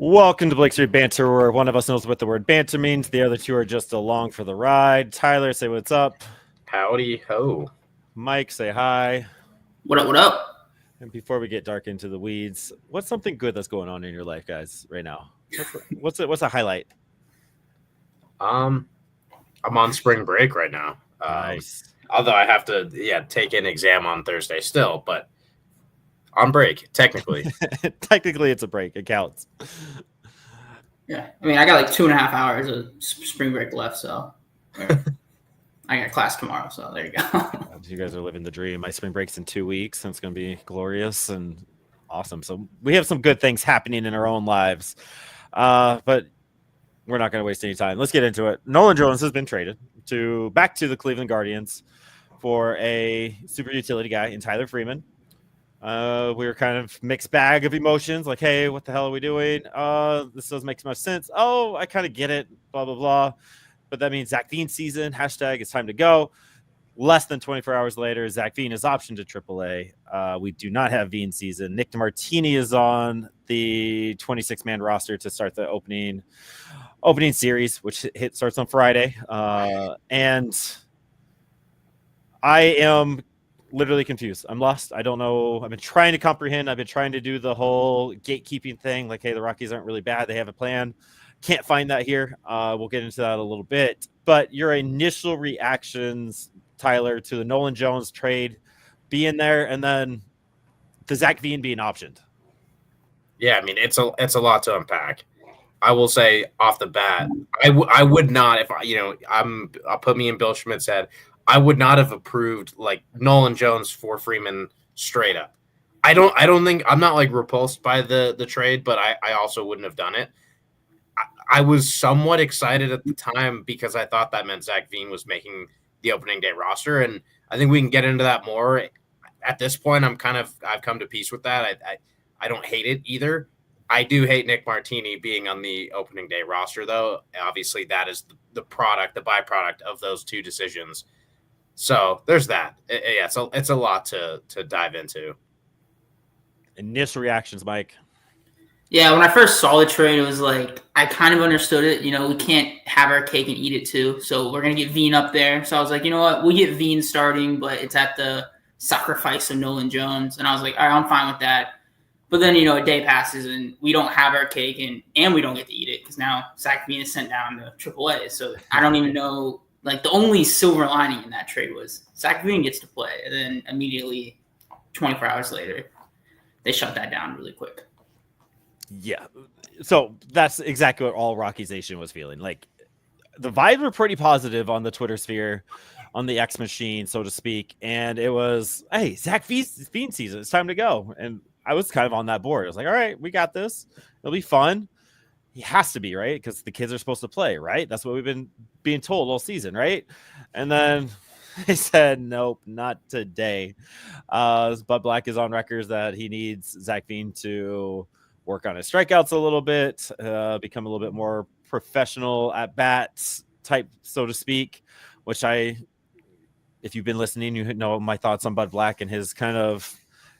Welcome to Blake Street Banter, where one of us knows what the word banter means. The other two are just along for the ride. Tyler, say what's up. Howdy ho. Mike, say hi. What up, what up? And before we get dark into the weeds, what's something good that's going on in your life, guys, right now? What's a highlight? I'm on spring break right now. Nice. Although I have to take an exam on Thursday still, but on break, technically. Technically, it's a break. It counts. Yeah, I mean, I got like 2.5 hours of spring break left, so I got class tomorrow, so there you go. You guys are living the dream. My spring break's in 2 weeks, and it's going to be glorious and awesome. So we have some good things happening in our own lives, but we're not going to waste any time. Let's get into it. Nolan Jones has been traded back to the Cleveland Guardians for a super utility guy in Tyler Freeman. We were kind of mixed bag of emotions, like, hey, what the hell are we doing? This doesn't make much sense. Oh, I kind of get it, blah, blah, blah. But that means Zac Veen season, hashtag it's time to go. Less than 24 hours later, Zac Veen is optioned to AAA. We do not have Veen season. Nick DeMartini is on the 26-man roster to start the opening series, which starts on Friday. And I am literally confused. I'm lost. I don't know. I've been trying to comprehend. I've been trying to do the whole gatekeeping thing. Like, hey, the Rockies aren't really bad. They have a plan. Can't find that here. We'll get into that a little bit. But your initial reactions, Tyler, to the Nolan Jones trade being there, and then the Zac Veen being optioned. Yeah, I mean, it's a lot to unpack. I will say off the bat, I would not, if I'll put me in Bill Schmidt's head, I would not have approved like Nolan Jones for Freeman straight up. I don't think I'm not like repulsed by the trade, but I also wouldn't have done it. I was somewhat excited at the time because I thought that meant Zac Veen was making the opening day roster, and I think we can get into that more. At this point, I've come to peace with that. I don't hate it either. I do hate Nick Martini being on the opening day roster, though. Obviously, that is the byproduct of those two decisions. So there's that. It's a lot to dive into. Initial reactions, Mike. Yeah, when I first saw the trade, it was like I kind of understood it. We can't have our cake and eat it too. So we're gonna get Veen up there. So I was like, you know what, we'll get Veen starting, but it's at the sacrifice of Nolan Jones. And I was like, all right, I'm fine with that. But then a day passes and we don't have our cake and we don't get to eat it because now Zac Veen is sent down to AAA. So I don't even know. Like, the only silver lining in that trade was Zac Veen gets to play. And then immediately, 24 hours later, they shut that down really quick. Yeah. So that's exactly what all Rockies Nation was feeling. Like, the vibes were pretty positive on the Twitter sphere, on the X machine, so to speak. And it was, hey, Zac Veen season. It's time to go. And I was kind of on that board. I was like, all right, we got this. It'll be fun. He has to be, right? Because the kids are supposed to play, right? That's what we've been being told all season, right? And then they said, nope, not today. Bud Black is on record that he needs Zac Veen to work on his strikeouts a little bit, become a little bit more professional at bats type, so to speak, which if you've been listening, you know my thoughts on Bud Black and his kind of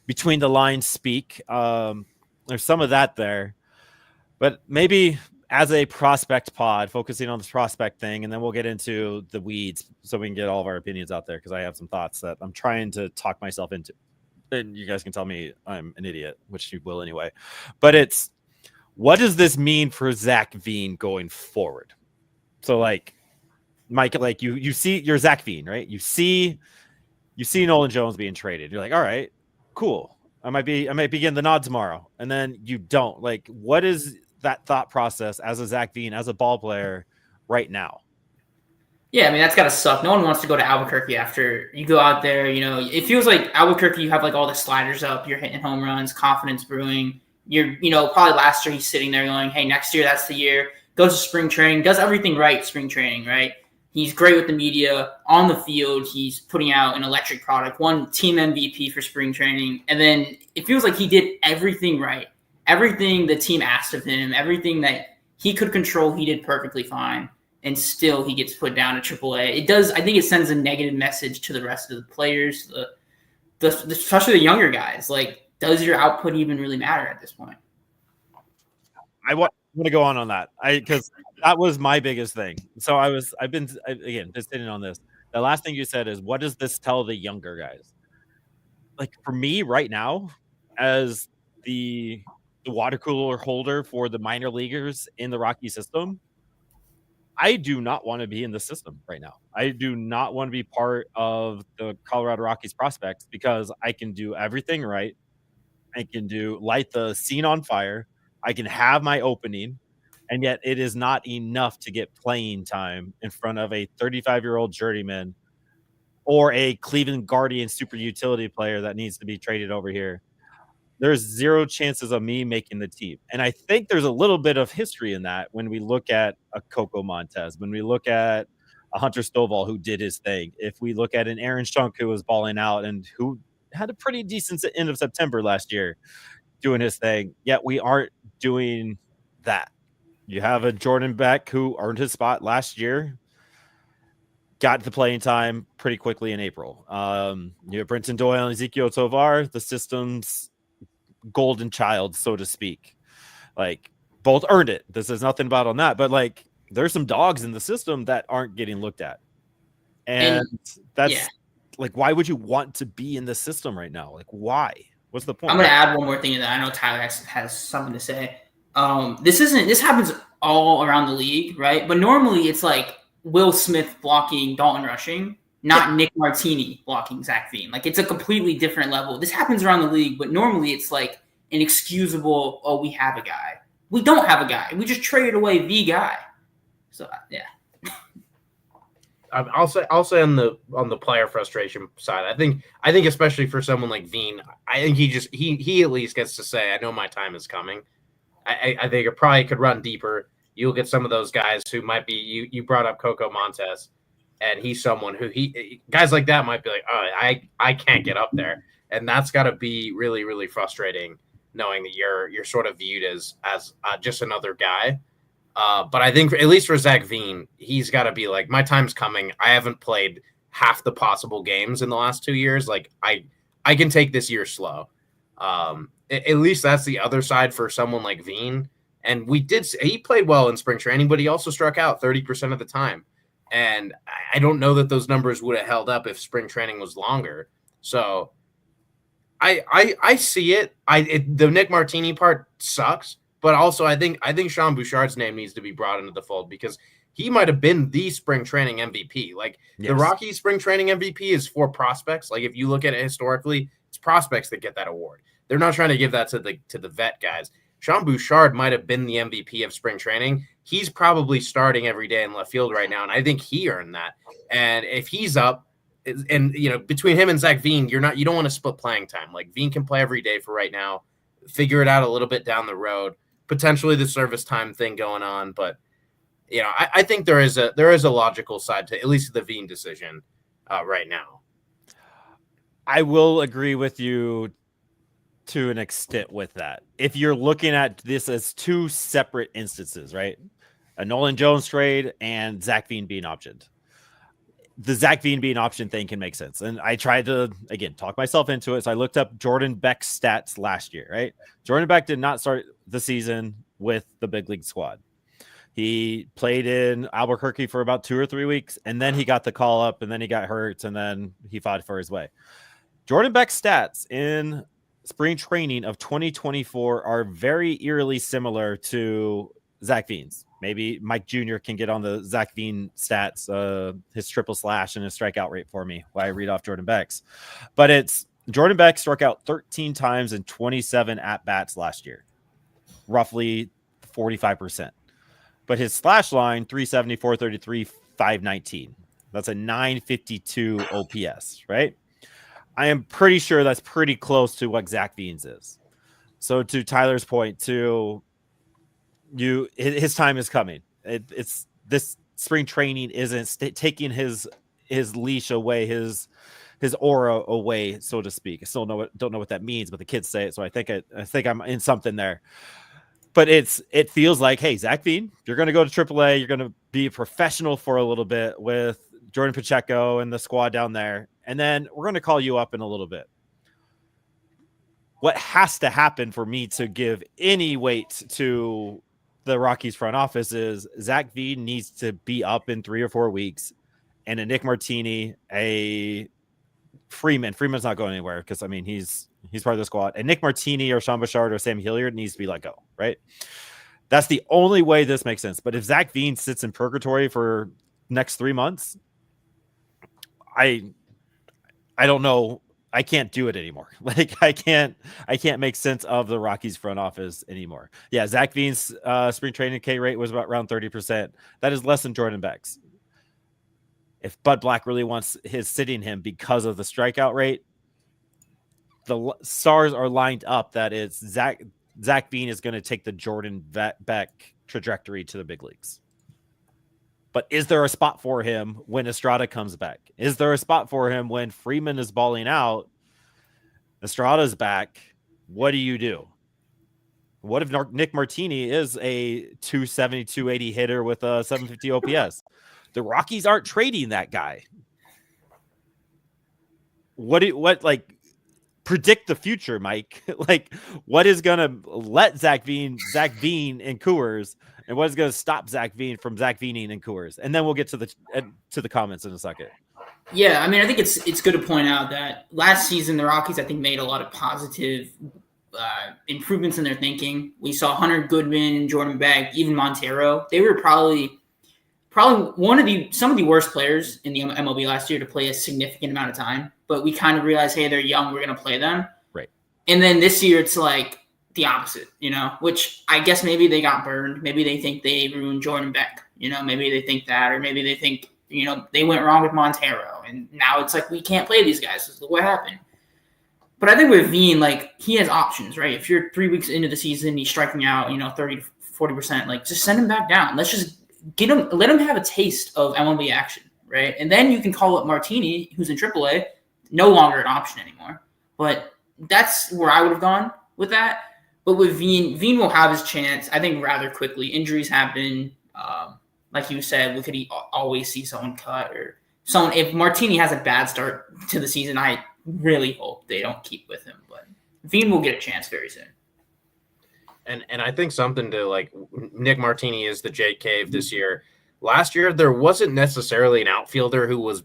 between the lines speak. There's some of that there. But maybe as a prospect pod, focusing on this prospect thing, and then we'll get into the weeds so we can get all of our opinions out there because I have some thoughts that I'm trying to talk myself into. And you guys can tell me I'm an idiot, which you will anyway. But what does this mean for Zac Veen going forward? So, like, Mike, like you see you're Zac Veen, right? You see Nolan Jones being traded. You're like, all right, cool. I might be getting the nod tomorrow. And then you don't. Like, what is that thought process as a Zac Veen, as a ball player right now? Yeah, I mean, that's got to suck. No one wants to go to Albuquerque after you go out there. It feels like Albuquerque, you have like all the sliders up, you're hitting home runs, confidence brewing. You're, probably last year he's sitting there going, hey, next year, that's the year. Goes to spring training, does everything right, spring training, right? He's great with the media. On the field, he's putting out an electric product, won team MVP for spring training. And then it feels like he did everything right. Everything the team asked of him, everything that he could control, he did perfectly fine. And still he gets put down to AAA. It does. I think it sends a negative message to the rest of the players, especially the younger guys. Like, does your output even really matter at this point? going to go on that. Because that was my biggest thing. So I've been sitting on this. The last thing you said is, what does this tell the younger guys? Like for me right now, as the water cooler holder for the minor leaguers in the Rocky system, I do not want to be in the system right now. I do not want to be part of the Colorado Rockies prospects because I can do everything right. I can light the scene on fire. I can have my opening, and yet it is not enough to get playing time in front of a 35-year-old journeyman or a Cleveland Guardian super utility player that needs to be traded over here. There's zero chances of me making the team. And I think there's a little bit of history in that when we look at a Coco Montez, when we look at a Hunter Stovall who did his thing, if we look at an Aaron Schunk who was balling out and who had a pretty decent end of September last year doing his thing, yet we aren't doing that. You have a Jordan Beck who earned his spot last year, got the playing time pretty quickly in April. You have Brenton Doyle and Ezekiel Tovar, the system's golden child, so to speak. Like, both earned it. This is nothing about on that, but like, there's some dogs in the system that aren't getting looked at. And that's like, why would you want to be in the system right now? Like, why? What's the point? I'm going to add one more thing to that. I know Tyler has something to say. This happens all around the league, right? But normally it's like Will Smith blocking Dalton Rushing, not Nick Martini blocking Zac Veen. Like, it's a completely different level. This happens around the league, but normally it's like an excusable, oh, we have a guy. We don't have a guy. We just traded away the guy. So, yeah. I'll say on the player frustration side, I think especially for someone like Veen, I think he at least gets to say, I know my time is coming. I think it probably could run deeper. You'll get some of those guys who might be, you brought up Coco Montez, and he's someone who guys like that might be like, oh, I can't get up there. And that's got to be really, really frustrating knowing that you're sort of viewed as just another guy. But I think at least for Zac Veen, he's got to be like, my time's coming. I haven't played half the possible games in the last 2 years. Like, I can take this year slow. At least that's the other side for someone like Veen. And he played well in spring training, but he also struck out 30% of the time. And I don't know that those numbers would have held up if spring training was longer. So I see it. The Nick Martini part sucks. But also, I think Sean Bouchard's name needs to be brought into the fold because he might have been the spring training MVP. Like, the Rockies spring training MVP is for prospects. Like, if you look at it historically, it's prospects that get that award. They're not trying to give that to the vet guys. Sean Bouchard might have been the MVP of spring training. He's probably starting every day in left field right now, and I think he earned that. And if he's up, and between him and Zac Veen, you don't want to split playing time. Like, Veen can play every day for right now. Figure it out a little bit down the road. Potentially the service time thing going on, but I think there is a logical side to at least the Veen decision right now. I will agree with you to an extent with that. If you're looking at this as two separate instances, right? A Nolan Jones trade and Zac Veen being optioned. The Zac Veen being optioned thing can make sense. And I tried to, again, talk myself into it. So I looked up Jordan Beck's stats last year, right? Jordan Beck did not start the season with the big league squad. He played in Albuquerque for about 2 or 3 weeks, and then he got the call up, and then he got hurt, and then he fought for his way. Jordan Beck's stats in spring training of 2024 are very eerily similar to Zac Veen's. Maybe Mike Jr. can get on the Zac Veen stats, his triple slash and his strikeout rate for me while I read off Jordan Beck's. But it's Jordan Beck struck out 13 times in 27 at-bats last year, roughly 45%. But his slash line, 370, 433, 519. That's a 952 OPS, right? I am pretty sure that's pretty close to what Zac Veen's is. So to Tyler's point, his time is coming. It's this spring training isn't taking his leash away, his aura away, so to speak. I still don't know what that means, but the kids say it, so I think I'm in something there. But it feels like, hey, Zac Veen, you're going to go to AAA. You're going to be a professional for a little bit with Jordan Pacheco and the squad down there, and then we're going to call you up in a little bit. What has to happen for me to give any weight to the Rockies front office is Zac Veen needs to be up in 3 or 4 weeks, and a Nick Martini, a Freeman's not going anywhere because I mean he's part of the squad. And Nick Martini or Sean Bouchard or Sam Hilliard needs to be let go, right? That's the only way this makes sense. But if Zac Veen sits in purgatory for next 3 months, I don't know. I can't do it anymore. Like I can't make sense of the Rockies front office anymore. Yeah, Zac Veen's spring training K rate was about around 30%. That is less than Jordan Beck's. If Bud Black really wants his sitting him because of the strikeout rate, the stars are lined up that it's Zac Veen is going to take the Jordan Beck trajectory to the big leagues. But is there a spot for him when Estrada comes back? Is there a spot for him when Freeman is balling out? Estrada's back. What do you do? What if Nick Martini is a 270, 280 hitter with a 750 OPS? The Rockies aren't trading that guy. Predict the future, Mike? Like, what is going to let Zac Veen in Coors, and what is going to stop Zac Veen from Zac Veening in Coors? And then we'll get to the comments in a second. Yeah, I mean, I think it's good to point out that last season the Rockies, I think, made a lot of positive improvements in their thinking. We saw Hunter Goodman, Jordan Beck, even Montero. They were probably some of the worst players in the MLB last year to play a significant amount of time. But we kind of realized, hey, they're young, we're going to play them. Right. And then this year it's like the opposite, which I guess maybe they got burned. Maybe they think they ruined Jordan Beck. Maybe they think that, or maybe they think, they went wrong with Montero. And now it's like, we can't play these guys. This is what happened. But I think with Veen, like, he has options, right? If you're 3 weeks into the season, he's striking out, 30 to 40%, like, just send him back down. Let's just let him have a taste of MLB action, right? And then you can call up Martini, who's in AAA, no longer an option anymore. But that's where I would have gone with that. But with Veen will have his chance, I think, rather quickly. Injuries happen. Like you said, we could always see someone cut or someone. If Martini has a bad start to the season, I really hope they don't keep with him. But Veen will get a chance very soon. And I think something to, like, Nick Martini is the Jake Cave this year. Last year, there wasn't necessarily an outfielder who was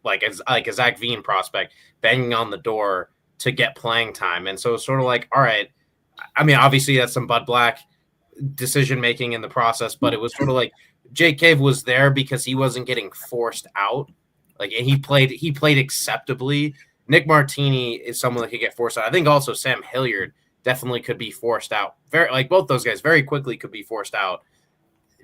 like a Zac Veen prospect banging on the door to get playing time. And so it's sort of like, all right, I mean, obviously that's some Bud Black decision making in the process, but it was sort of like Jake Cave was there because he wasn't getting forced out. Like, and he played acceptably. Nick Martini is someone that could get forced out. I think also Sam Hilliard definitely could be forced out. Both those guys very quickly could be forced out.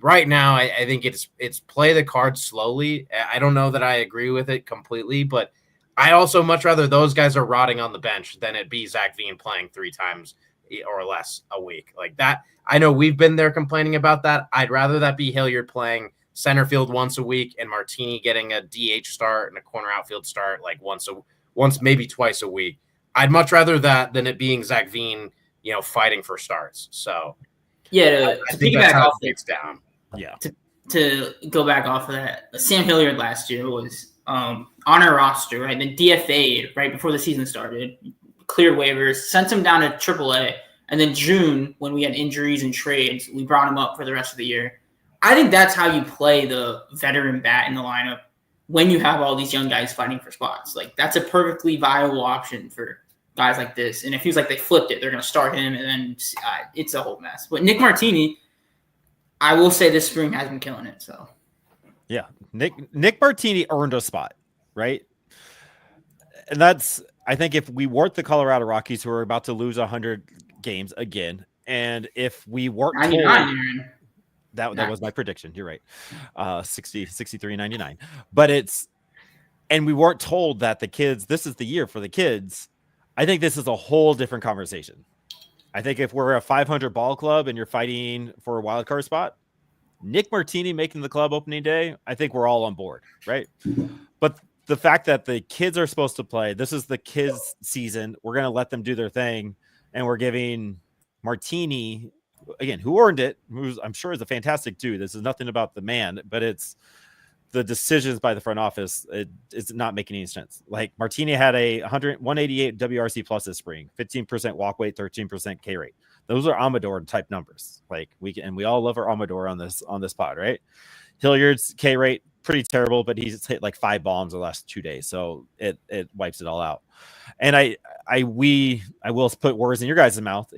Right now, I think it's play the card slowly. I don't know that I agree with it completely, but I also much rather those guys are rotting on the bench than it be Zac Veen playing 3 times or less a week. Like that, I know we've been there complaining about that. I'd rather that be Hilliard playing center field once a week and Martini getting a DH start and a corner outfield start like once maybe twice a week. I'd much rather that than it being Zac Veen, fighting for starts. So yeah, I think that's how it breaks down. Yeah. To go back off of that, Sam Hilliard last year was on our roster, right? Then DFA'd right before the season started, cleared waivers, sent him down to AAA, and then June, when we had injuries and trades, we brought him up for the rest of the year. I think that's how you play the veteran bat in the lineup when you have all these young guys fighting for spots. Like, that's a perfectly viable option for guys like this. And it feels like they flipped it. They're going to start him, and then it's a whole mess. But Nick Martini, I will say this spring has been killing it. So, yeah, Nick Martini earned a spot, right? And that's, I think, if we weren't the Colorado Rockies, who are about to lose 100 games again, and if we weren't told, that was my prediction. You're right, 63, 99. But and we weren't told that this is the year for the kids. I think this is a whole different conversation. I think if we're a 500 ball club and you're fighting for a wild card spot, Nick Martini making the club opening day, I think we're all on board, right? But the fact that the kids are supposed to play, this is the kids' season. We're going to let them do their thing, and we're giving Martini, again, who earned it, who's I'm sure is a fantastic dude. This is nothing about the man, but it's the decisions by the front office. It's not making any sense. Like, Martini had a 188 WRC plus this spring, 15% walk rate, 13% K rate. Those are Amador type numbers. Like we all love our Amador on this pod, right? Hilliard's K rate pretty terrible, but he's hit like 5 bombs the last 2 days, so it wipes it all out. And I will put words in your guys' mouth.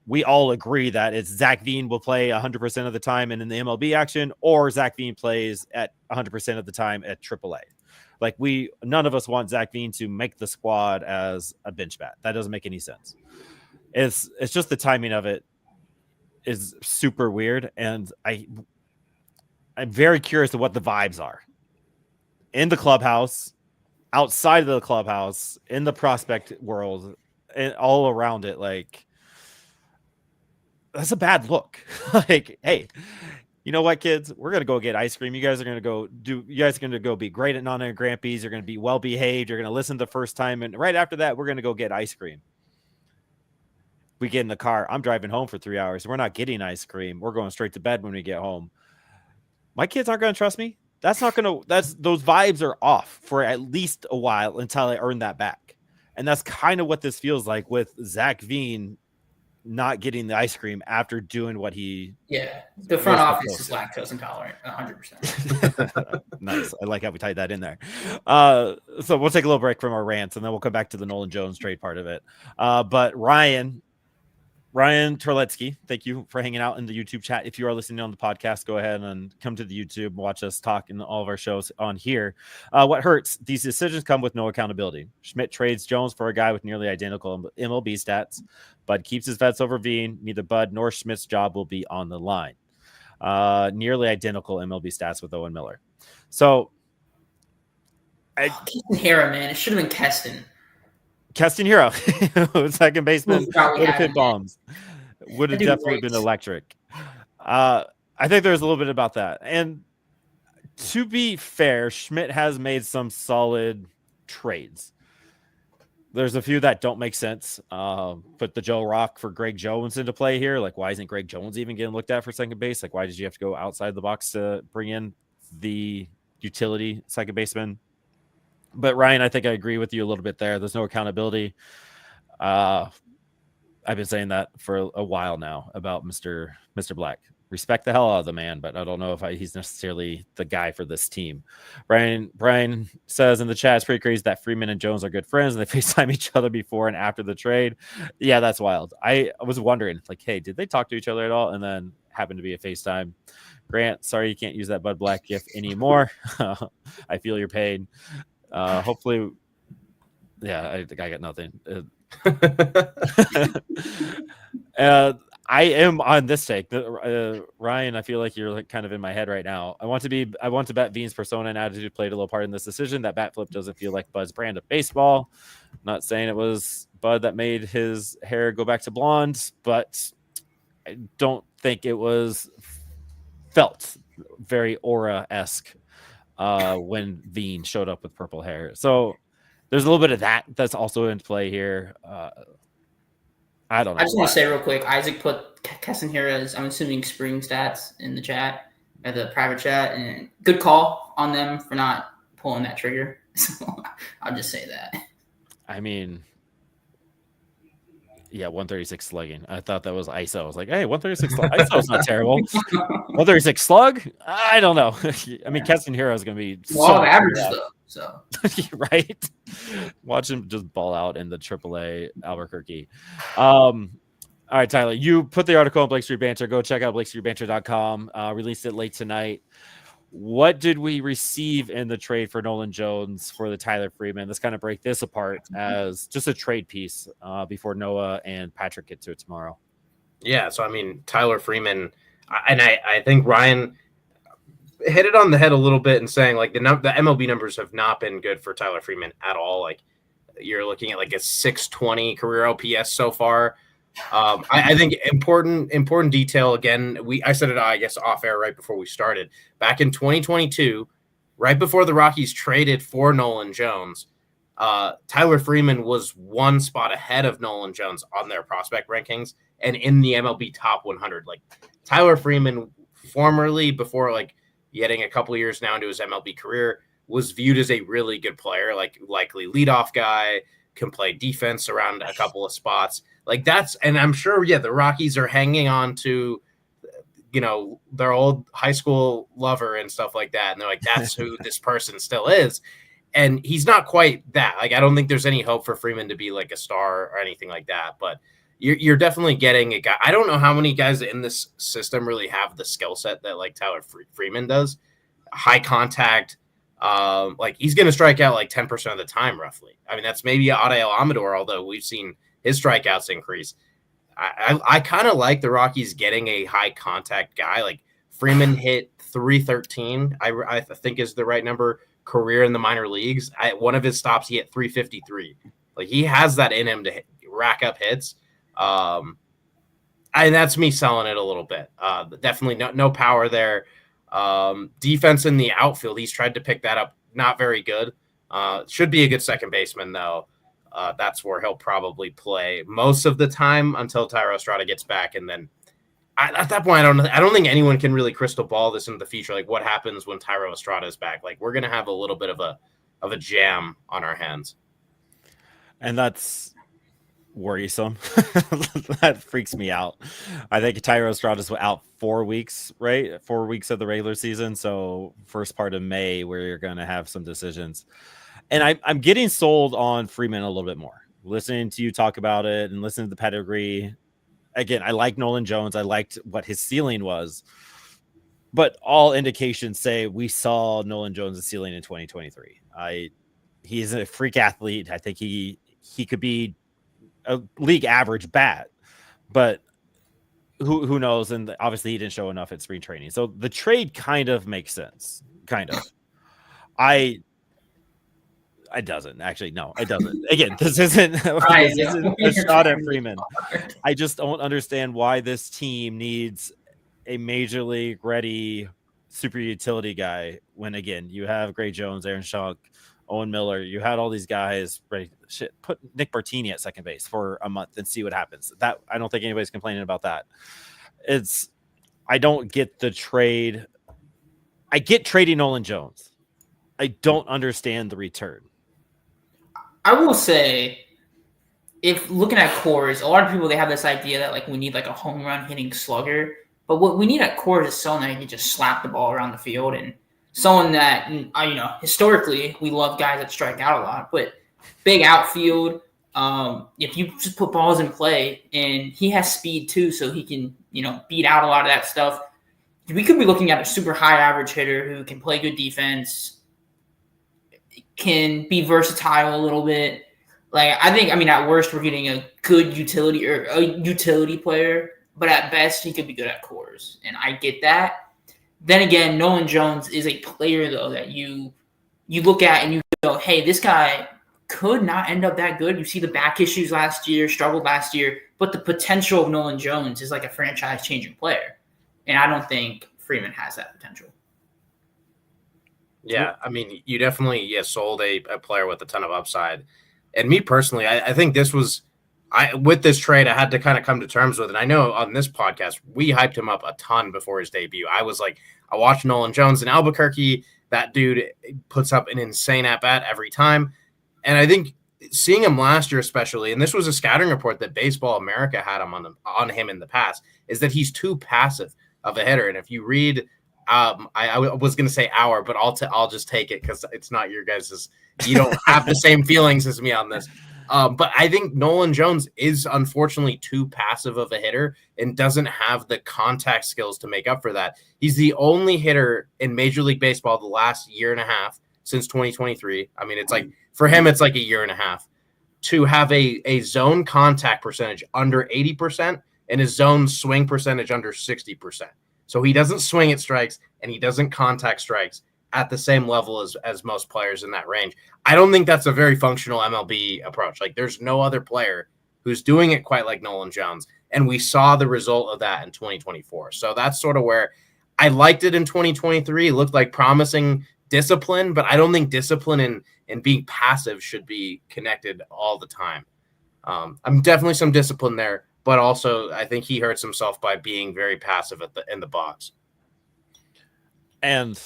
We all agree that it's Zac Veen will play 100% of the time in the MLB action, or Zac Veen plays at 100% of the time at AAA. Like none of us want Zac Veen to make the squad as a bench bat. That doesn't make any sense. It's just the timing of it is super weird, and I'm very curious of what the vibes are in the clubhouse, outside of the clubhouse, in the prospect world, and all around it. Like, that's a bad look. Like, hey, you know what, kids? We're gonna go get ice cream. You guys are gonna go be great at Nana and Grampy's. You're gonna be well behaved. You're gonna listen the first time, and right after that, we're gonna go get ice cream. We get in the car. I'm driving home for 3 hours. We're not getting ice cream. We're going straight to bed when we get home. My kids aren't going to trust me. Those vibes are off for at least a while until I earn that back. And that's kind of what this feels like with Zac Veen not getting the ice cream after doing what he. Yeah. The front office is lactose intolerant, 100%. Nice. I like how we tied that in there. So we'll take a little break from our rants and then we'll come back to the Nolan Jones trade part of it. But Ryan Terletsky, thank you for hanging out in the YouTube chat. If you are listening on the podcast, go ahead and come to the YouTube, watch us talk in all of our shows on here. What hurts? These decisions come with no accountability. Schmidt trades Jones for a guy with nearly identical MLB stats. Bud keeps his vets over Veen. Neither Bud nor Schmidt's job will be on the line. Nearly identical MLB stats with Owen Miller. So, Keston Hera, man, it should have been Keston. Keston Hero, second baseman, would have hit bombs. Would have definitely been electric. I think there's a little bit about that. And to be fair, Schmidt has made some solid trades. There's a few that don't make sense. Put the Joe Rock for Greg Jones into play here. Like, why isn't Greg Jones even getting looked at for second base? Like, why did you have to go outside the box to bring in the utility second baseman? But Ryan, I think I agree with you a little bit there. There's no accountability. I've been saying that for a while now about Mr. Black. Respect the hell out of the man, but I don't know if he's necessarily the guy for this team. Brian says in the chat, it's pretty crazy that Freeman and Jones are good friends and they FaceTime each other before and after the trade. Yeah, that's wild. I was wondering, like, hey, did they talk to each other at all? And then happened to be a FaceTime. Grant, sorry you can't use that Bud Black gif anymore. I feel your pain. Hopefully, yeah, I think I got nothing. I am on this take. Ryan, I feel like you're like kind of in my head right now. I want to bet Veen's persona and attitude played a little part in this decision. That bat flip doesn't feel like Bud's brand of baseball. I'm not saying it was Bud that made his hair go back to blonde, but I don't think it was felt very Aura-esque when Veen showed up with purple hair. So there's a little bit of that's also in play here. I don't know. I just want to say real quick, Isaac put Keston Hera's, I'm assuming, spring stats in the chat, or the private chat, and good call on them for not pulling that trigger. So I'll just say that. I mean, yeah, 136 slugging. I thought that was ISO. I was like, hey, 136 slug. ISO's not terrible. 136 slug? I don't know. I mean, Keston Hero is going to be so average though. So right, watch him just ball out in the AAA Albuquerque. All right, Tyler, you put the article on Blake Street Banter. Go check out BlakeStreetBanter.com. Released it late tonight. What did we receive in the trade for Nolan Jones for the Tyler Freeman? Let's kind of break this apart as just a trade piece before Noah and Patrick get to it tomorrow. Yeah, so I mean, Tyler Freeman, and I think Ryan hit it on the head a little bit in saying like the MLB numbers have not been good for Tyler Freeman at all. Like you're looking at like a 620 career OPS so far. I think important detail again. I said it, I guess, off air right before we started. Back in 2022, right before the Rockies traded for Nolan Jones, Tyler Freeman was one spot ahead of Nolan Jones on their prospect rankings and in the MLB top 100. Like Tyler Freeman, formerly before like getting a couple of years now into his MLB career, was viewed as a really good player, like likely leadoff guy, can play defense around a couple of spots. Like that's, and I'm sure, yeah, the Rockies are hanging on to, their old high school lover and stuff like that. And they're like, that's who this person still is. And he's not quite that. Like, I don't think there's any hope for Freeman to be like a star or anything like that. But you're definitely getting a guy. I don't know how many guys in this system really have the skill set that like Tyler Freeman does. High contact. Like he's going to strike out like 10% of the time, roughly. I mean, that's maybe Adael Amador, although we've seen his strikeouts increase. I kind of like the Rockies getting a high contact guy. Like Freeman hit 313, I think is the right number, career in the minor leagues. One of his stops, he hit 353. Like he has that in him to rack up hits. And that's me selling it a little bit. Definitely no power there. Defense in the outfield, he's tried to pick that up. Not very good. Should be a good second baseman though. That's where he'll probably play most of the time until Thairo Estrada gets back. And then at that point, I don't think anyone can really crystal ball this into the future. Like what happens when Thairo Estrada is back? Like we're going to have a little bit of a jam on our hands. And that's worrisome. That freaks me out. I think Thairo Estrada's out 4 weeks, right? 4 weeks of the regular season. So first part of May where you're going to have some decisions. And I'm getting sold on Freeman a little bit more. Listening to you talk about it and listening to the pedigree. Again, I like Nolan Jones. I liked what his ceiling was. But all indications say we saw Nolan Jones' ceiling in 2023. He's a freak athlete. I think he could be a league average bat. But who knows? And obviously he didn't show enough at spring training. So the trade kind of makes sense. Kind of. It doesn't actually. No, it doesn't. Again, this isn't a shot at Freeman. I just don't understand why this team needs a major league ready super utility guy when, again, you have Gray Jones, Aaron Schunk, Owen Miller. You had all these guys ready. Shit, put Nick Martini at second base for a month and see what happens. That I don't think anybody's complaining about that. I don't get the trade. I get trading Nolan Jones. I don't understand the return. I will say, if looking at cores, a lot of people, they have this idea that like we need like a home run hitting slugger, but what we need at cores is someone that can just slap the ball around the field, and someone that, historically we love guys that strike out a lot, but big outfield. If you just put balls in play, and he has speed too, so he can beat out a lot of that stuff. We could be looking at a super high average hitter who can play good defense, can be versatile a little bit. Like at worst we're getting a good utility or a utility player, but at best he could be good at cores, and I get that. Then again, Nolan Jones is a player though that you look at and you go, hey, this guy could not end up that good. You see the back issues last year, struggled last year, but the potential of Nolan Jones is like a franchise changing player, and I don't think Freeman has that potential. Yeah, I mean, you definitely sold a player with a ton of upside. And me personally, I think this was with this trade, I had to kind of come to terms with it. I know on this podcast, we hyped him up a ton before his debut. I was like, I watched Nolan Jones in Albuquerque. That dude puts up an insane at-bat every time. And I think seeing him last year especially, and this was a scouting report that Baseball America had him on him in the past, is that he's too passive of a hitter. And if you read – I was going to say but I'll just take it because it's not your guys's. You don't have the same feelings as me on this. But I think Nolan Jones is unfortunately too passive of a hitter and doesn't have the contact skills to make up for that. He's the only hitter in Major League Baseball the last year and a half since 2023. I mean, it's like for him, it's like a year and a half to have a zone contact percentage under 80% and his zone swing percentage under 60%. So he doesn't swing at strikes and he doesn't contact strikes at the same level as most players in that range. I don't think that's a very functional MLB approach. Like there's no other player who's doing it quite like Nolan Jones. And we saw the result of that in 2024. So that's sort of where I liked it in 2023. It looked like promising discipline, but I don't think discipline and being passive should be connected all the time. I'm definitely some discipline there. But also, I think he hurts himself by being very passive in the box. And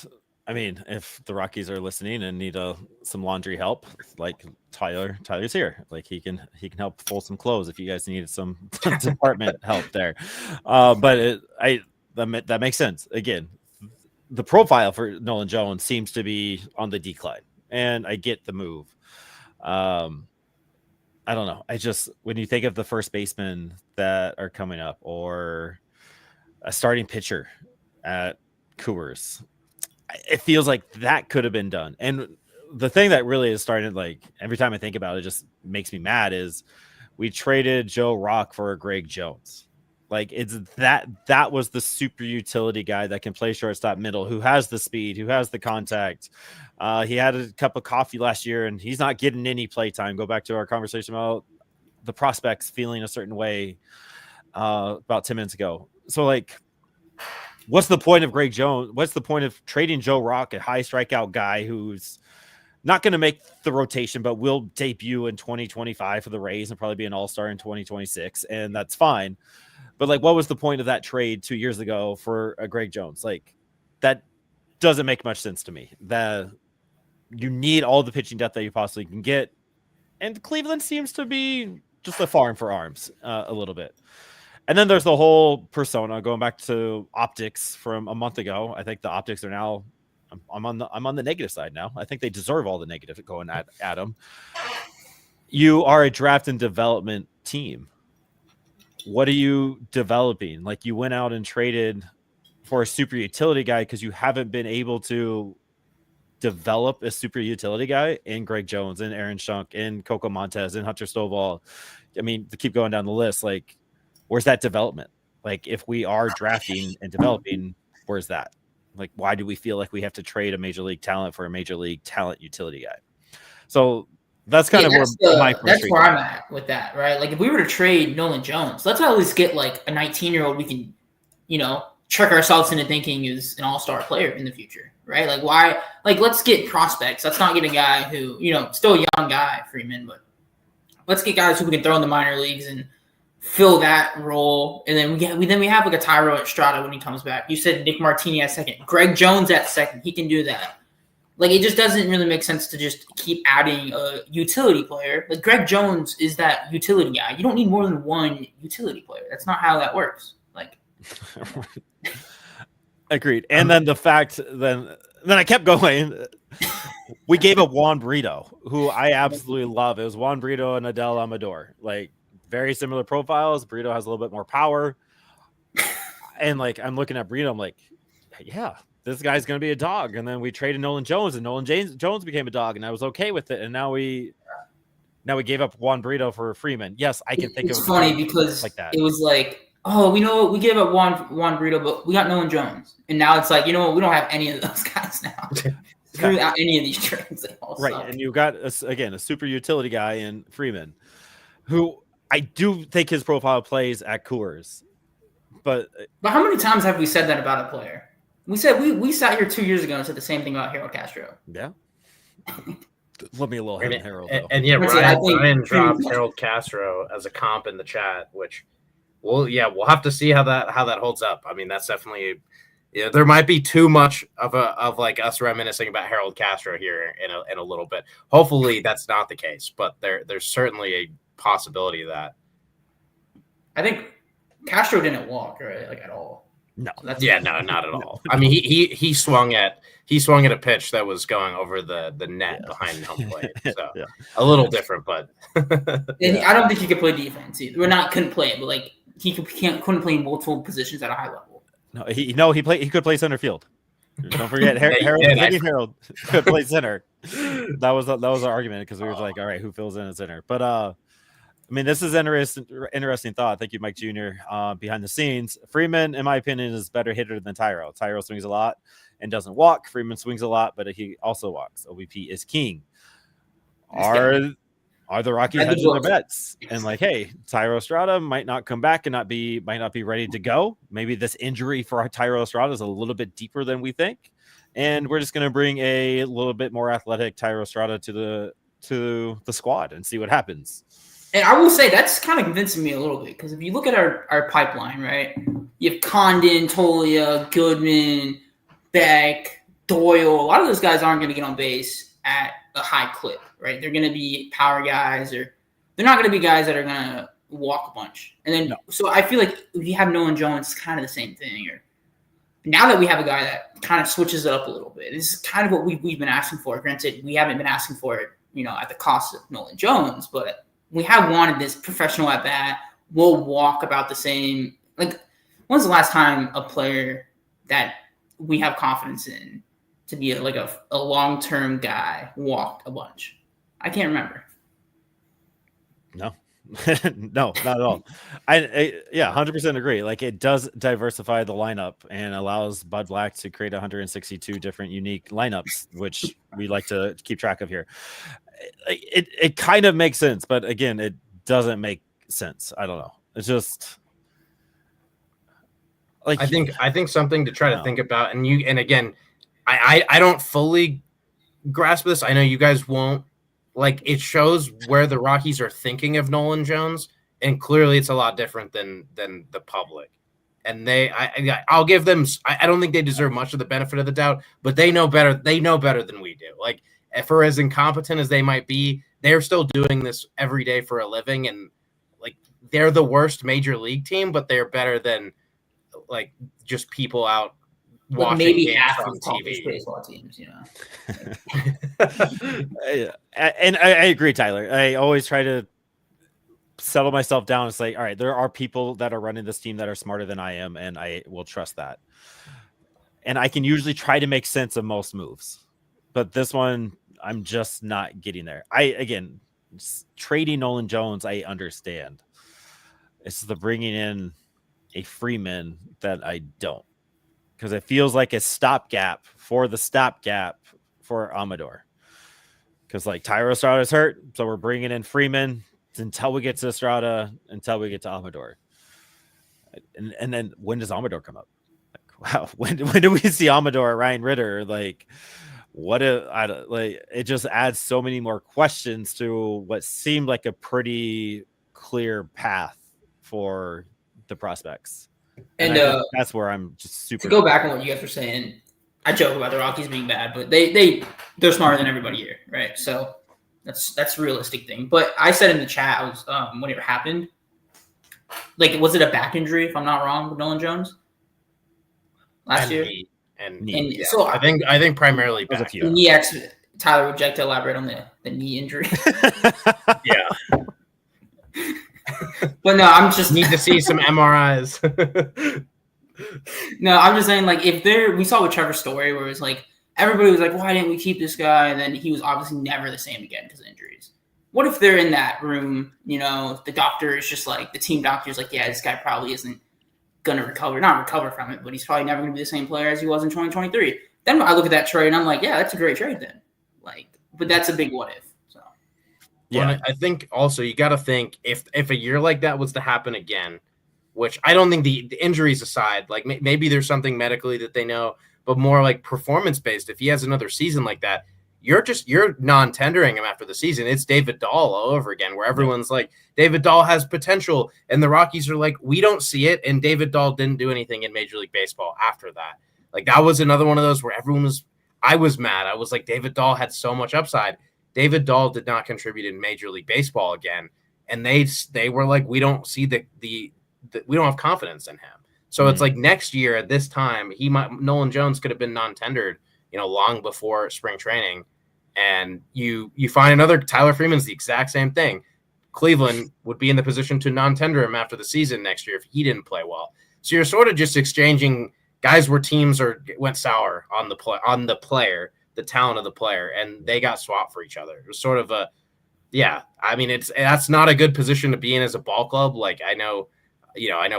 I mean, if the Rockies are listening and need some laundry help, like Tyler's here. Like he can help fold some clothes if you guys need some department help there. But that makes sense. Again, the profile for Nolan Jones seems to be on the decline, and I get the move. I don't know. When you think of the first basemen that are coming up, or a starting pitcher at Coors, it feels like that could have been done. And the thing that really is starting, like, every time I think about it, just makes me mad, is we traded Joe Rock for a Greg Jones. Like, it's that was the super utility guy that can play shortstop middle, who has the speed, who has the contact. He had a cup of coffee last year and he's not getting any play time. Go back to our conversation about the prospects feeling a certain way about 10 minutes ago. So, like, what's the point of Greg Jones? What's the point of trading Joe Rock, a high strikeout guy who's not going to make the rotation, but will debut in 2025 for the Rays and probably be an all-star in 2026, and that's fine. But, like, what was the point of that trade 2 years ago for a Greg Jones? Like, that doesn't make much sense to me. That you need all the pitching depth that you possibly can get, and Cleveland seems to be just a farm for arms a little bit. And then there's the whole persona, going back to optics from a month ago. I think the optics are now, I'm on the negative side now. I think they deserve all the negative going at them. You are a draft and development team. What are you developing? Like, you went out and traded for a super utility guy because you haven't been able to develop a super utility guy in Greg Jones and Aaron Schunk and Coco Montez and Hunter Stovall. I mean, to keep going down the list, like, where's that development? Like, if we are drafting and developing, where's that? Like, why do we feel like we have to trade a major league talent for a major league talent utility guy? So that's kind of that's where I'm at with that, right? Like, if we were to trade Nolan Jones, let's at least get like a 19-year-old we can, trick ourselves into thinking is an all-star player in the future, right? Like, why? Like, let's get prospects. Let's not get a guy who, still a young guy, Freeman, but let's get guys who we can throw in the minor leagues and fill that role. And then we have like a Tyro Estrada when he comes back. You said Nick Martini at second, Greg Jones at second. He can do that. Like, it just doesn't really make sense to just keep adding a utility player. Like, Greg Jones is that utility guy. You don't need more than one utility player. That's not how that works. Like, agreed. And then the fact, then I kept going. We gave up Juan Brito, who I absolutely love. It was Juan Brito and Adel Amador. Like, very similar profiles. Brito has a little bit more power. And, like, I'm looking at Brito, I'm like, yeah, this guy's going to be a dog. And then we traded Nolan Jones, and Nolan Jones became a dog, and I was okay with it. And now we gave up Juan Brito for Freeman. Yes, I can think of it. It's funny because like that. It was like, oh, we gave up Juan Brito, but we got Nolan Jones. And now it's like, we don't have any of those guys now. Without any of these trades. Right. Suck. And you got, a super utility guy in Freeman, who I do think his profile plays at Coors. But how many times have we said that about a player? We said we sat here 2 years ago and said the same thing about Harold Castro. Yeah. Let me a little Harold. And yeah, Ryan dropped Harold Castro as a comp in the chat, which we'll have to see how that holds up. I mean, that's definitely there might be too much of like us reminiscing about Harold Castro here in a little bit. Hopefully that's not the case, but there's certainly a possibility of that. I think Castro didn't walk, right? Like, at all. No. Not at all. I mean, he swung at a pitch that was going over the net behind home plate. So a little different, but and I don't think he could play defense either. Couldn't play it, but like couldn't play multiple positions at a high level. He could play center field. Don't forget Harold could play center. That was our argument, because we were like, all right, who fills in at center? But I mean, this is interesting thought. Thank you, Mike Jr. Behind the scenes, Freeman, in my opinion, is a better hitter than Tyro. Tyro swings a lot and doesn't walk. Freeman swings a lot, but he also walks. OBP is king. Are the Rockies hedging their bets? And like, hey, Tyro Estrada might not come back and might not be ready to go. Maybe this injury for Tyro Estrada is a little bit deeper than we think, and we're just going to bring a little bit more athletic Tyro Estrada to the squad and see what happens. And I will say that's kind of convincing me a little bit, because if you look at our pipeline, right, you have Condon, Tolia, Goodman, Beck, Doyle, a lot of those guys aren't going to get on base at a high clip, right? They're going to be power guys, or they're not going to be guys that are going to walk a bunch. And then, so I feel like if you have Nolan Jones, it's kind of the same thing. Or now that we have a guy that kind of switches it up a little bit, this is kind of what we've been asking for. Granted, we haven't been asking for it, at the cost of Nolan Jones, but we have wanted this professional at bat. Will walk about the same. Like, when's the last time a player that we have confidence in to be a long-term guy walked a bunch? I can't remember. No. No, not at all. I 100% agree. Like, it does diversify the lineup and allows Bud Black to create 162 different unique lineups, which we like to keep track of here. It kind of makes sense, but again, it doesn't make sense. I don't know. It's just like, I think something to try to think about, and again, I don't fully grasp this. I know you guys won't. Like, it shows where the Rockies are thinking of Nolan Jones, and clearly it's a lot different than the public. And I'll give them. I don't think they deserve much of the benefit of the doubt, but they know better. They know better than we do. Like, for as incompetent as they might be, they're still doing this every day for a living, and like, they're the worst major league team, but they're better than like just people out watching maybe games half on of college TV. baseball teams, And I agree, Tyler. I always try to settle myself down and say, all right, there are people that are running this team that are smarter than I am, and I will trust that. And I can usually try to make sense of most moves, but this one, I'm just not getting there. Trading Nolan Jones, I understand. It's the bringing in a Freeman that I don't, because it feels like a stopgap for Amador. Because like Tyro Estrada's hurt, so we're bringing in Freeman until we get to Estrada, until we get to Amador. And then when does Amador come up? Like, wow, when do we see Amador or Ryan Ritter? Like, it just adds so many more questions to what seemed like a pretty clear path for the prospects. And that's where I'm just super. To go back on what you guys were saying, I joke about the Rockies being bad, but they're smarter than everybody here, right? So that's a realistic thing. But I said in the chat, I was when it happened, like, was it a back injury, if I'm not wrong, with Nolan Jones last year? Knee. So I think primarily back. Tyler, would you like to elaborate on the knee injury? Yeah. But no, I'm just need to see some MRIs. No, I'm just saying, like, we saw with Trevor Story where it was like everybody was like, why didn't we keep this guy? And then he was obviously never the same again because of injuries. What if they're in that room, the doctor is just like, the team doctor is like, yeah, this guy probably isn't going to not recover from it, but he's probably never going to be the same player as he was in 2023. Then I look at that trade and I'm like, yeah, that's a great trade then. Like, but that's a big what if. So yeah, well, I think also you got to think if a year like that was to happen again, which I don't think the injuries aside, like maybe there's something medically that they know, but more like performance based. If he has another season like that, you're non-tendering him after the season. It's David Dahl all over again, where everyone's like, David Dahl has potential, and the Rockies are like, we don't see it. And David Dahl didn't do anything in Major League Baseball after that. Like, that was another one of those where I was mad. I was like, David Dahl had so much upside. David Dahl did not contribute in Major League Baseball again, and they were like, we don't see we don't have confidence in him. So it's like next year at this time, Nolan Jones could have been non-tendered, long before spring training. And you find another Tyler Freeman's the exact same thing. Cleveland would be in the position to non-tender him after the season next year if he didn't play well. So you're sort of just exchanging guys where teams went sour on the player, the talent of the player, and they got swapped for each other. It was sort of that's not a good position to be in as a ball club. Like, I know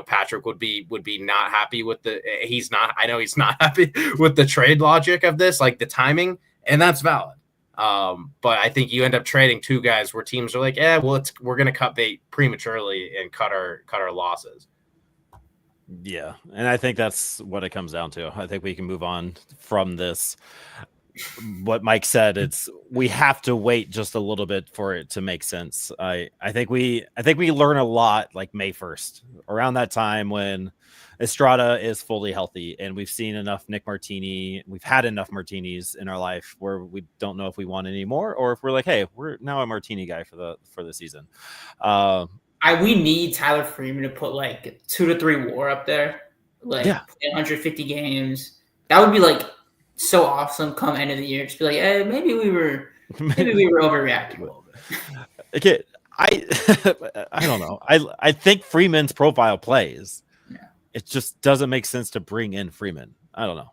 Patrick would be not happy with he's not happy with the trade logic of this, like the timing, and that's valid. But I think you end up trading two guys where teams are like, we're going to cut bait prematurely and cut our losses. Yeah. And I think that's what it comes down to. I think we can move on from this. what Mike said, we have to wait just a little bit for it to make sense. I think we learn a lot like May 1st, around that time when Estrada is fully healthy, and we've seen enough Nick Martini. We've had enough martinis in our life where we don't know if we want any more, or if we're like, hey, we're now a martini guy for the season. We need Tyler Freeman to put like 2 to 3 WAR up there, like play 150 games. That would be like so awesome. Come end of the year, just be like, hey, maybe we were overreacting a little bit. Okay, I don't know. I think Freeman's profile plays. Yeah. It just doesn't make sense to bring in Freeman. I don't know.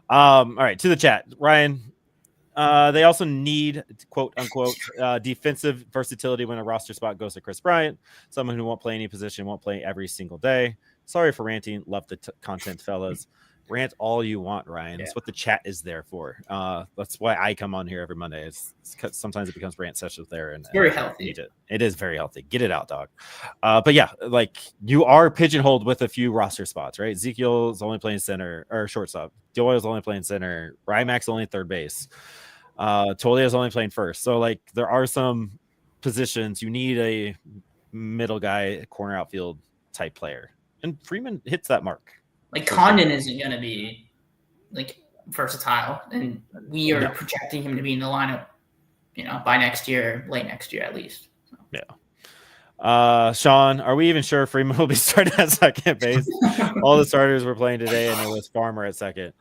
All right, to the chat, Ryan. They also need, quote unquote, defensive versatility when a roster spot goes to Chris Bryant, someone who won't play any position, won't play every single day. Sorry for ranting. Love the content, fellas. Rant all you want, Ryan. That's what the chat is there for. That's why I come on here every Monday. Sometimes it becomes rant sessions there, and very healthy. It is very healthy. Get it out, dog. But yeah, like you are pigeonholed with a few roster spots, right? Ezekiel's only playing center or shortstop. Doyle's only playing center. Rymack's only third base. Tolia's only playing first. So like there are some positions you need a middle guy, corner outfield type player, and Freeman hits that mark. Like Condon isn't going to be like versatile, and we are projecting him to be in the lineup, by next year, late next year at least. So. Yeah. Sean, are we even sure Freeman will be starting at second base? All the starters were playing today, and it was Farmer at second.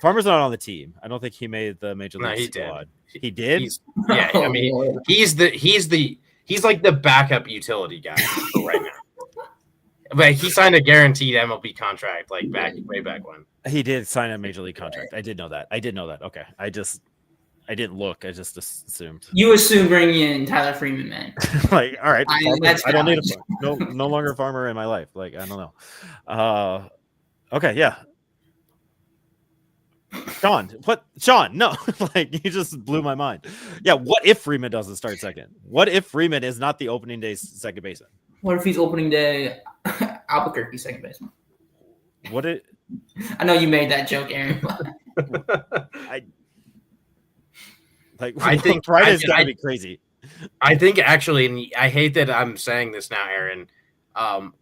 Farmer's not on the team. I don't think he made the major league squad. He did. I mean, he's like the backup utility guy right now. But he signed a guaranteed MLB contract like way back when. He did sign a major league contract. I did know that. Okay. I didn't look. I just assumed. You assume bringing in Tyler Freeman, man. Like, all right. I don't need a no longer Farmer in my life. Like, I don't know. Okay, yeah. Sean, no. Like, you just blew my mind. Yeah, what if Freeman doesn't start second? What if Freeman is not the opening day second baseman? What if he's opening day Albuquerque second baseman? I know you made that joke, Aaron. I think Friday's gotta be crazy. I think actually, and I hate that I'm saying this now, Aaron.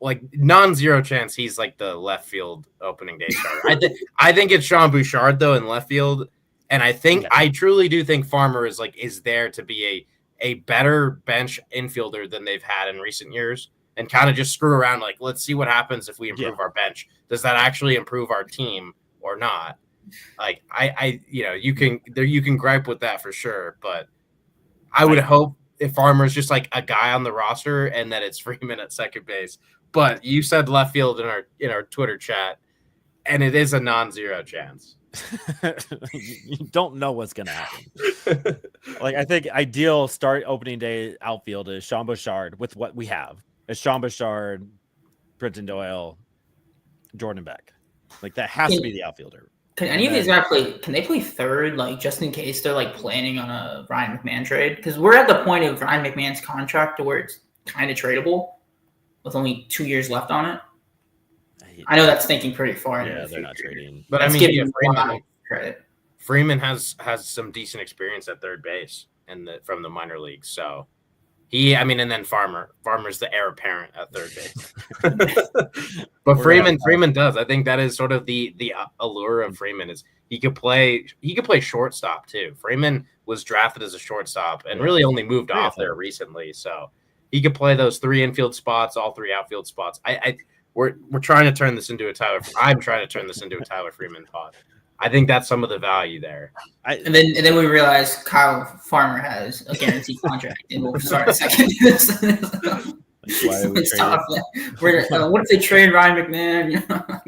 Like non-zero chance he's like the left field opening day starter. I think it's Sean Bouchard though in left field, and I truly do think Farmer is there to be a better bench infielder than they've had in recent years, and kind of just screw around. Like, let's see what happens if we improve our bench. Does that actually improve our team or not? Like, you can gripe with that for sure, but I would hope if Farmer's just like a guy on the roster and that it's Freeman at second base. But you said left field in our Twitter chat, and it is a non-zero chance. You don't know what's going to happen. Like, I think ideal start opening day outfield is Sean Bouchard with what we have. It's Sean Bouchard, Brenton Doyle, Jordan Beck. Like, that has to be the outfielder. Can any of these guys play? Can they play third, like just in case they're like planning on a Ryan McMahon trade? Because we're at the point of Ryan McMahon's contract to where it's kind of tradable, with only 2 years left on it. I know that's thinking pretty far. Yeah, they're not trading. But I mean, Freeman has some decent experience at third base from the minor leagues. So and then Farmer's the heir apparent at third base. But Freeman does. I think that is sort of the allure of Freeman is he could play shortstop too. Freeman was drafted as a shortstop and really only moved off there recently. So he could play those 3 infield spots, all 3 outfield spots. We're trying to turn this into I'm trying to turn this into a Tyler Freeman pod. I think that's some of the value there. And then we realize Kyle Farmer has a guaranteed contract and we'll start a second. What if they trade Ryan McMahon?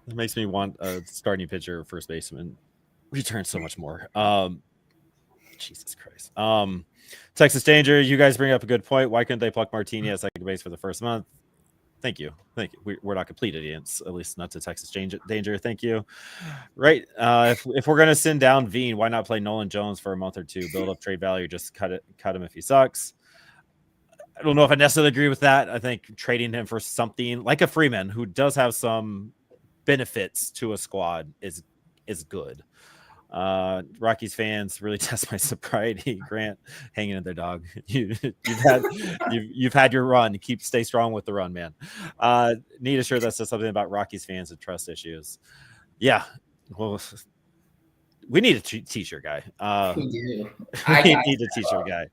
It makes me want a starting pitcher, first baseman. Return so much more. Jesus Christ. Texas Danger, you guys bring up a good point. Why couldn't they pluck Martini at second base for the first month? Thank you. We're not complete idiots, at least not to Texas Danger. Thank you. Right. If we're gonna send down Veen, why not play Nolan Jones for a month or two? Build up trade value. Just cut him if he sucks. I don't know if I necessarily agree with that. I think trading him for something like a Freeman, who does have some benefits to a squad, is good. Rockies fans really test my sobriety. Grant hanging in their dog. You've had your run. Stay strong with the run, man. Need a shirt that says something about Rockies fans and trust issues. Yeah, well, we need a t-shirt guy. We do. We need a t-shirt guy.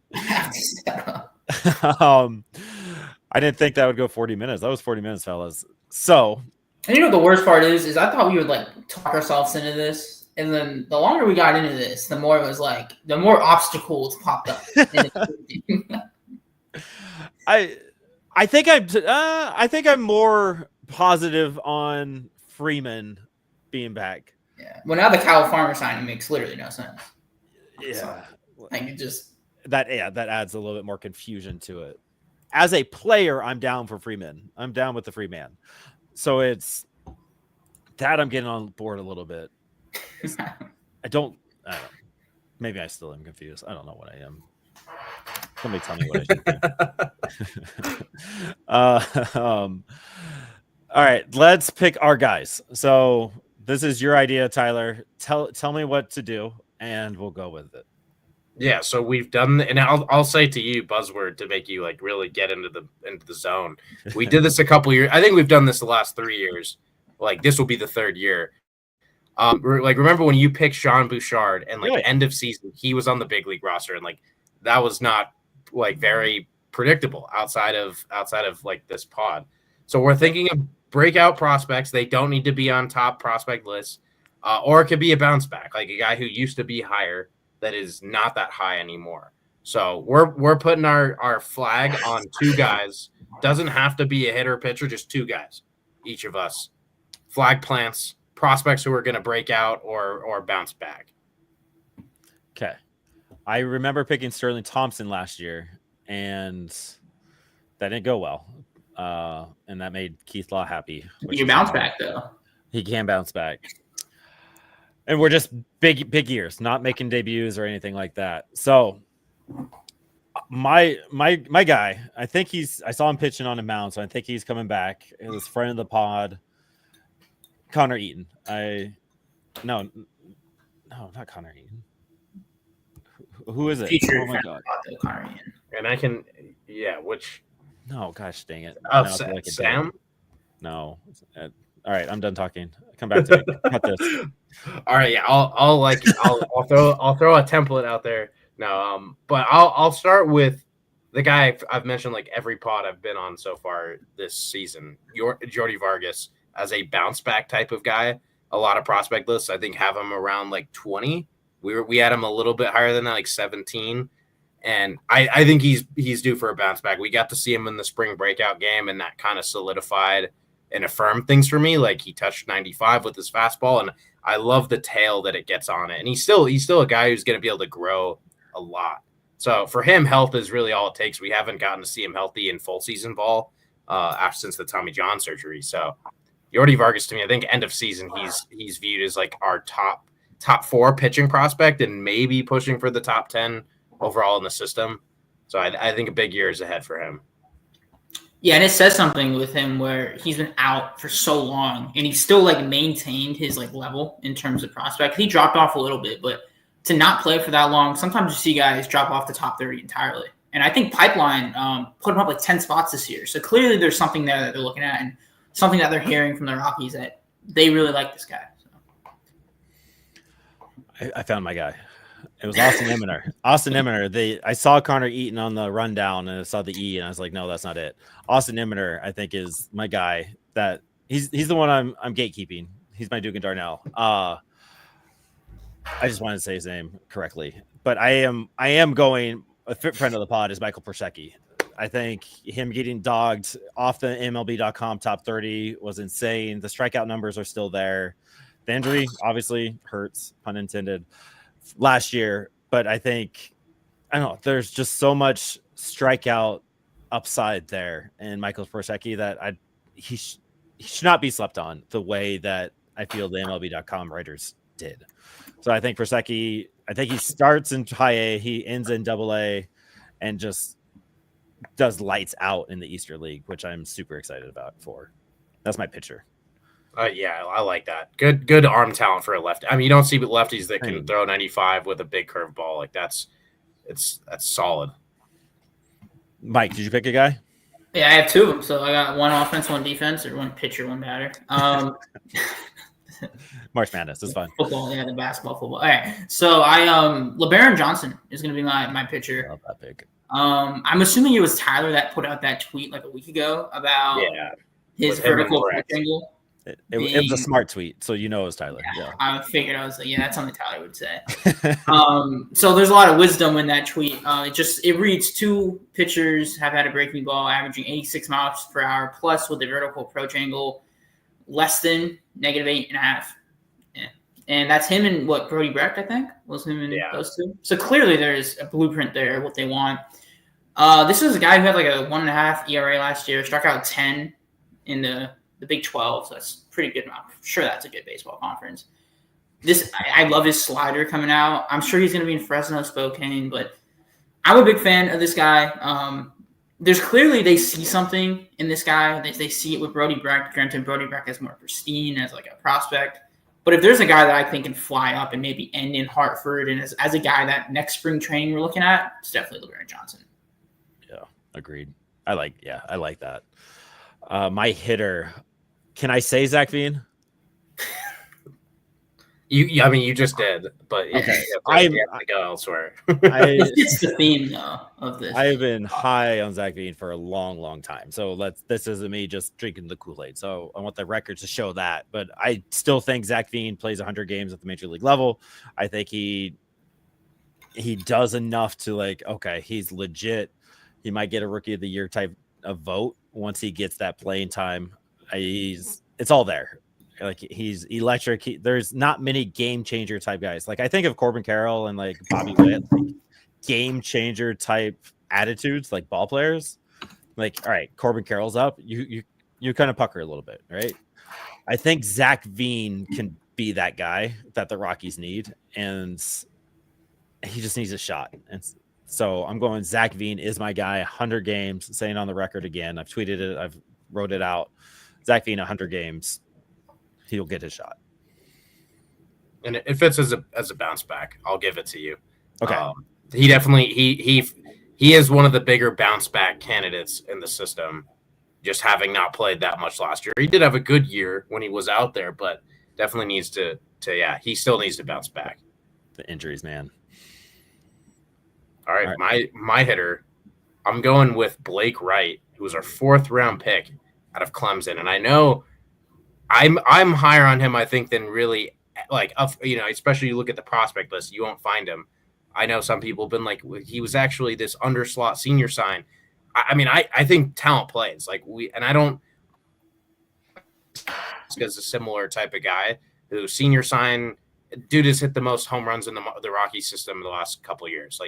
I didn't think that would go 40 minutes. That was 40 minutes, fellas. So, and you know what the worst part is I thought we would like talk ourselves into this, and then the longer we got into this, the more it was like the more obstacles popped up. I think I'm more positive on Freeman being back. Yeah. Well, now the Cal Farmer signing makes literally no sense. Yeah. So, like it just that adds a little bit more confusion to it. As a player, I'm down for Freeman. I'm down with the free man. So it's that I'm getting on board a little bit. I don't know. Maybe I still am confused. I don't know what I am. Somebody tell me what I should do. All right, let's pick our guys. So this is your idea, Tyler. Tell me what to do, and we'll go with it. Yeah, so we've done, and I'll say to you, buzzword to make you like really get into the zone. We did this a couple years. I think we've done this the last 3 years. Like this will be the third year. Like remember when you picked Sean Bouchard and like end of season, he was on the big league roster, and like that was not like very predictable outside of like this pod. So we're thinking of breakout prospects. They don't need to be on top prospect lists, or it could be a bounce back, like a guy who used to be higher that is not that high anymore. So we're putting our flag on 2 guys. Doesn't have to be a hitter or pitcher, just 2 guys, each of us. Flag plants, prospects who are going to break out or bounce back. Okay. I remember picking Sterling Thompson last year, and that didn't go well. And that made Keith Law happy. You bounce back, though. He can bounce back. And we're just big years, not making debuts or anything like that. So my guy, I saw him pitching on a mound, so I think he's coming back. It was friend of the pod, Connor Eaton. No, not Connor Eaton. Who is it? Future oh my god, Connor Eaton. And I can, which? No, gosh dang it. Oh, like Sam? No. All right, I'm done talking. Come back to me. Cut this. All right, yeah, I'll throw a template out there now. But I'll start with the guy I've mentioned like every pod I've been on so far this season, Jordy Vargas, as a bounce back type of guy. A lot of prospect lists I think have him around like 20. We had him a little bit higher than that, like 17. And I think he's due for a bounce back. We got to see him in the spring breakout game, and that kind of solidified and affirmed things for me. Like he touched 95 with his fastball, and I love the tail that it gets on it. And he's still a guy who's going to be able to grow a lot. So for him, health is really all it takes. We haven't gotten to see him healthy in full season ball since the Tommy John surgery. So Jordy Vargas, to me, I think end of season he's viewed as like our top 4 pitching prospect, and maybe pushing for the top 10 overall in the system. So I think a big year is ahead for him. Yeah, and it says something with him where he's been out for so long, and he still like maintained his like level in terms of prospect. He dropped off a little bit, but to not play for that long, sometimes you see guys drop off the top 30 entirely. And I think Pipeline put him up like 10 spots this year. So clearly there's something there that they're looking at, and something that they're hearing from the Rockies that they really like this guy. So. I found my guy. It was Austin Eminer. I saw Connor Eaton on the rundown, and I saw the E, and I was like, no, that's not it. Austin Eminer, I think, is my guy. That he's the one I'm gatekeeping. He's my Duke and Darnell. I just wanted to say his name correctly, but I am going. A friend of the pod is Michael Persecki. I think him getting dogged off the MLB.com top 30 was insane. The strikeout numbers are still there. The injury obviously hurts, pun intended, last year, but I don't know, there's just so much strikeout upside there in Michael Persecki that he should not be slept on the way that I feel the MLB.com writers did. So I think Persecki, he starts in high A, he ends in double A, and just does lights out in the Eastern League, which I'm super excited about for. That's my pitcher. Yeah, I like that. Good arm talent for a lefty. I mean, you don't see lefties that can throw 95 with a big curveball. Like that's solid. Mike, did you pick a guy? Yeah, I have two of them. So I got one offense, one defense, or one pitcher, one batter. March Madness is fun. Football, yeah, the basketball, football. All right. So LeBaron Johnson is going to be my pitcher. I love that pick. I'm assuming it was Tyler that put out that tweet like a week ago about his vertical pitch angle. It was a smart tweet, so it was Tyler. Yeah. I figured that's something Tyler would say. So there's a lot of wisdom in that tweet. It reads 2 pitchers have had a breaking ball averaging 86 miles per hour plus with a vertical approach angle less than -8.5. Yeah. And that's him and Brody Brecht, I think, was him and those two. So clearly there's a blueprint there, what they want. This was a guy who had like a 1.5 ERA last year, struck out 10 in the Big 12, so that's pretty good. I'm sure that's a good baseball conference. I love his slider coming out. I'm sure he's going to be in Fresno, Spokane, but I'm a big fan of this guy. There's clearly they see something in this guy. They see it with Brody Brecht. Granted, Brody Brecht is more pristine as like a prospect. But if there's a guy that I think can fly up and maybe end in Hartford, and as a guy that next spring training we're looking at, it's definitely LeBaron Johnson. Yeah, agreed. I like that. My hitter. Can I say Zac Veen? You just did, but okay. I have to go elsewhere. It's the theme though of this. I've been high on Zac Veen for a long, long time. So this isn't me just drinking the Kool-Aid. So I want the record to show that. But I still think Zac Veen plays 100 games at the major league level. I think he does enough to he's legit. He might get a rookie of the year type of vote once he gets that playing time. It's all there. He's electric. There's not many game changer type guys. I think of Corbin Carroll and Bobby Witt, game changer type attitudes, like ball players. All right, Corbin Carroll's up. You kind of pucker a little bit, right? I think Zac Veen can be that guy that the Rockies need, and he just needs a shot. And so I'm going Zac Veen is my guy. 100 games, saying on the record again. I've tweeted it. I've wrote it out. Zac Veen, 100 games. He'll get his shot. And it fits as a bounce back. I'll give it to you. Okay. He definitely he is one of the bigger bounce back candidates in the system, just having not played that much last year. He did have a good year when he was out there, but definitely needs to he still needs to bounce back. The injuries, man. All right. My hitter, I'm going with Blake Wright, who was our 4th round pick out of Clemson. And I know I'm higher on him, I think, than really especially you look at the prospect list, you won't find him. I know some people have been he was actually this underslot senior sign. I think talent plays I don't, because a similar type of guy who senior sign dude has hit the most home runs in the Rocky system in the last couple of years.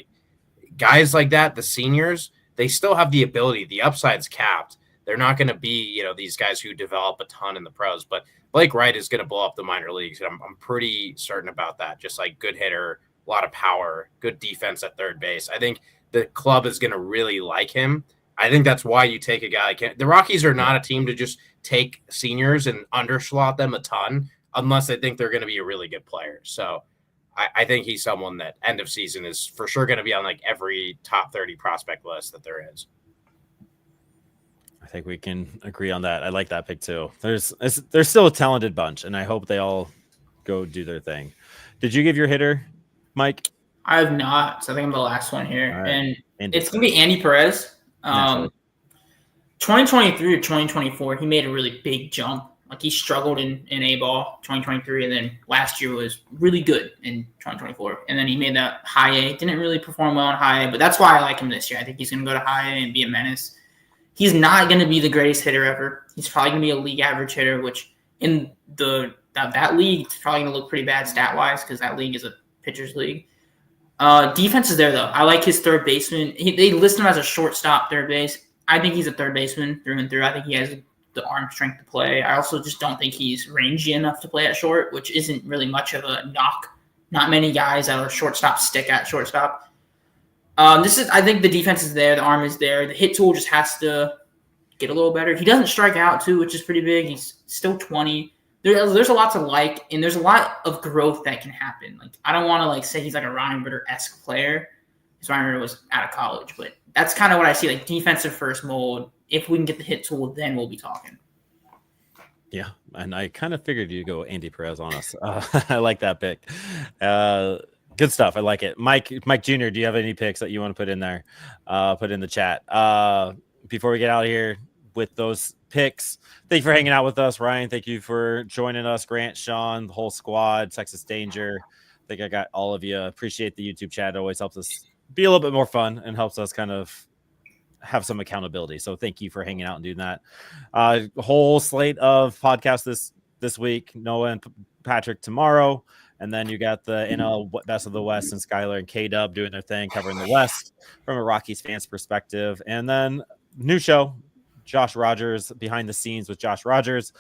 Guys like that, the seniors, they still have the ability. The upside's capped. They're not going to be, these guys who develop a ton in the pros. But Blake Wright is going to blow up the minor leagues. I'm pretty certain about that. Just good hitter, a lot of power, good defense at third base. I think the club is going to really like him. I think that's why you take a guy like him. The Rockies are not a team to just take seniors and underslot them a ton unless they think they're going to be a really good player. So I think he's someone that end of season is for sure going to be on every top 30 prospect list that there is. I think we can agree on that. I like that pick too. There's still a talented bunch, and I hope they all go do their thing. Did you give your hitter, Mike? I have not. So I think I'm the last one here. Right. And it's going to be Andy Perez. 2023 to 2024, he made a really big jump. He struggled in A-ball 2023, and then last year was really good in 2024. And then he made that high A. Didn't really perform well in high A, but that's why I like him this year. I think he's going to go to high A and be a menace. He's not going to be the greatest hitter ever. He's probably going to be a league average hitter, which in that league, it's probably going to look pretty bad stat-wise because that league is a pitcher's league. Defense is there, though. I like his third baseman. They list him as a shortstop third base. I think he's a third baseman through and through. I think he has the arm strength to play. I also just don't think he's rangy enough to play at short, which isn't really much of a knock. Not many guys that are shortstop stick at shortstop. I think the defense is there. The arm is there. The hit tool just has to get a little better. He doesn't strike out too, which is pretty big. He's still 20. there's a lot to like, and there's a lot of growth that can happen. Like, I don't want to like say he's like a Ryan Ritter-esque player, because Ryan Ritter was out of college, but that's kind of what I see, like defensive first mold. If we can get the hit tool, then we'll be talking. Yeah, and I kind of figured you'd go Andy Perez on us. I like that pick. Good stuff. I like it. Mike Jr., do you have any picks that you want to put in there? Put in the chat. Before we get out of here with those picks, thank you for hanging out with us. Ryan, thank you for joining us. Grant, Sean, the whole squad, Texas Danger. I think I got all of you. Appreciate the YouTube chat. It always helps us be a little bit more fun and helps us kind of have some accountability. So thank you for hanging out and doing that. Whole slate of podcasts this week. Noah and Patrick tomorrow. And then you got the NL Best of the West and Skylar and K-Dub doing their thing, covering the West from a Rockies fans perspective. And then new show, Josh Rogers, Behind the Scenes with Josh Rogers.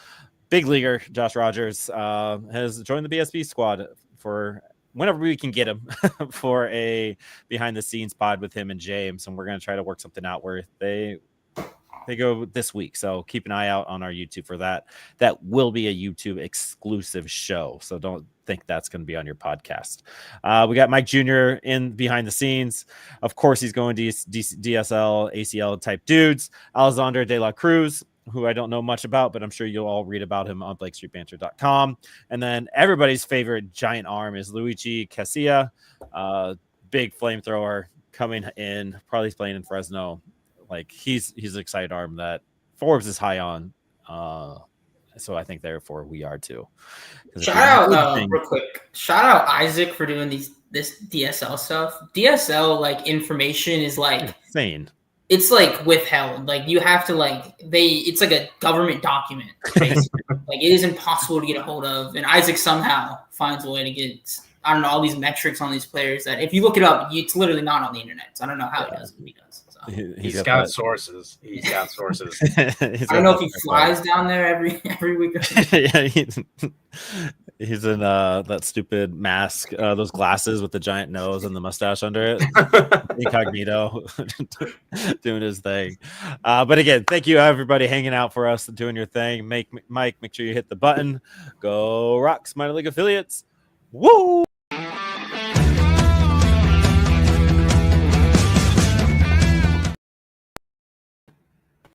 Big leaguer Josh Rogers has joined the BSB squad for whenever we can get him for a behind the scenes pod with him and James. And we're going to try to work something out where they go this week. So keep an eye out on our YouTube for that. That will be a YouTube exclusive show. So don't think that's going to be on your podcast. We got Mike Jr. in behind the scenes. Of course, he's going to DSL, ACL type dudes. Alexander De La Cruz, who I don't know much about, but I'm sure you'll all read about him on BlakeStreetBanter.com. And then everybody's favorite giant arm is Luigi Casilla, big flamethrower coming in, probably playing in Fresno. Like he's an excited arm that Forbes is high on. So I think therefore we are too. Shout out real quick. Shout out Isaac for doing this DSL stuff. DSL like information is like insane. It's like withheld. Like you have to it's like a government document. Basically. Like it is impossible to get a hold of. And Isaac somehow finds a way to get, I don't know, all these metrics on these players that if you look it up, it's literally not on the internet. So I don't know how he does it, but he does. So. He's got sources. He's got sources. I don't know if he flies down there every week. Yeah, he's in that stupid mask, those glasses with the giant nose and the mustache under it, incognito, doing his thing. But again, thank you everybody hanging out for us, doing your thing. Mike, make sure you hit the button. Go Rocks, minor league affiliates. Woo!